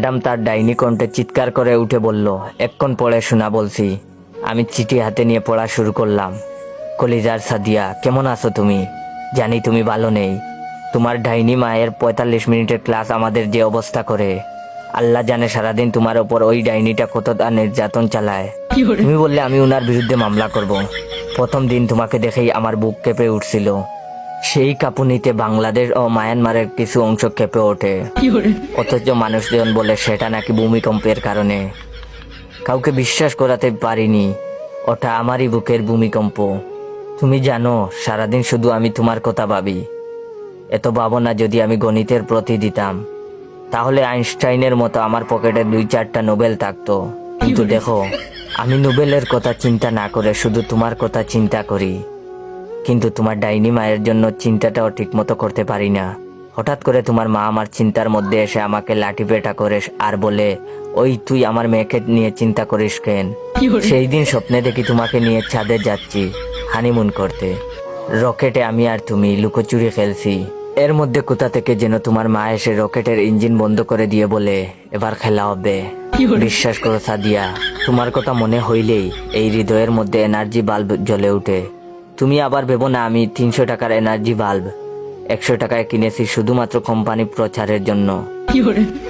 Madam তার ডাইনি কণ্ঠে চিৎকার করে উঠে বলল, এক্ষণ পড়ে শোনা বলছি। আমি চিঠি হাতে নিয়ে পড়া শুরু করলাম। কলিজার সাদিয়া, কেমন আছো তুমি? জানি তুমি ভালো নেই। তোমার ডাইনি মায়ের 45 মিনিটের ক্লাস আমাদের যে অবস্থা করে, আল্লাহ জানে সারাদিন তোমার ওপর ওই ডাইনিটা কতটা নির্যাতন চালায়। তুমি বললে আমি ওনার বিরুদ্ধে মামলা করব। প্রথম দিন তোমাকে দেখেই আমার বুক কেঁপে উঠছিল। সেই কাঁপুনিতে বাংলাদেশ ও মায়ানমারের কিছু অংশ কেঁপে ওঠে, অথচ মানুষজন বলে সেটা নাকি ভূমিকম্পের কারণে। কাউকে বিশ্বাস করাতে পারিনি, ওটা আমারই বুকের ভূমিকম্প। তুমি জানো, সারাদিন শুধু আমি তোমার কথা ভাবি। এত ভাবনা যদি আমি গণিতের প্রতি দিতাম, তাহলে আইনস্টাইনের মতো আমার পকেটে 2-4টা নোবেল থাকতো। কিন্তু দেখো, আমি নোবেলের কথা চিন্তা না করে শুধু তোমার কথা চিন্তা করি। কিন্তু তোমার ডাইনি মায়ের জন্য চিন্তাটাও ঠিক মতো করতে পারি না। হঠাৎ করে তোমার মা আমার চিন্তার মধ্যে এসে আমাকে লাঠি পেটা করে আর বলে, ওই তুই আমার মেয়েকে নিয়ে চিন্তা করিস কেন? সেই দিন স্বপ্নে দেখি তোমাকে নিয়ে ছাদে যাচ্ছি হানিমুন করতে। রকেটে আমি আর তুমি লুকোচুরি খেলছি। এর মধ্যে কোথা থেকে যেন তোমার মা এসে রকেটের ইঞ্জিন বন্ধ করে দিয়ে বলে, এবার খেলা হবে। বিশ্বাস করো সাদিয়া, তোমার কথা মনে হইলেই এই হৃদয়ের মধ্যে এনার্জি বাল্ব জ্বলে উঠে। তুমি আবার ভেবো না আমি 300 টাকার এনার্জি বাল্ব 100 টাকায় কিনেছি শুধুমাত্র কোম্পানি প্রচারের জন্য।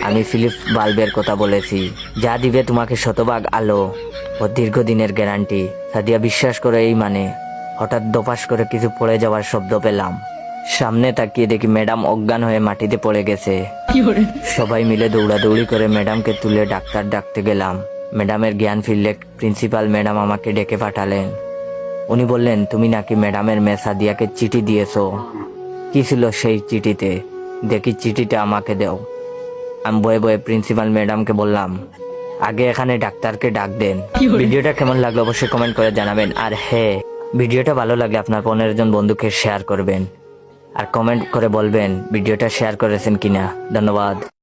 আমি ফিলিপস বাল্বের কথা বলেছি, যা দিবে তোমাকে শতভাগ আলো ও দীর্ঘদিনের গ্যারান্টি। সাদিয়া, বিশ্বাস করে এই মানে। হঠাৎ দপাস করে কিছু পড়ে যাওয়ার শব্দ পেলাম। সামনে তাকিয়ে দেখি ম্যাডাম অজ্ঞান হয়ে মাটিতে পড়ে গেছে। সবাই মিলে দৌড়াদৌড়ি করে ম্যাডামকে তুলে ডাক্তার ডাকতে গেলাম। ম্যাডামের জ্ঞান ফিরলে প্রিন্সিপাল ম্যাডাম আমাকে ডেকে পাঠালেন। উনি বললেন, তুমি নাকি ম্যাডামের মেয়ে সাদিয়াকে চিঠি দিয়েছো। কি ছিল সেই চিঠিতে? দেখি চিঠিটা আমাকে দাও। আমি বয়ে বয়ে প্রিন্সিপাল ম্যাডামকে বললাম, আগে এখানে ডাক্তারকে ডাক দেন। ভিডিওটা কেমন লাগলো অবশ্যই কমেন্ট করে জানাবেন। আর হ্যাঁ, ভিডিওটা ভালো লাগলে আপনার 15 জন বন্ধুকে শেয়ার করবেন আর কমেন্ট করে বলবেন ভিডিওটা শেয়ার করেছেন কিনা। ধন্যবাদ।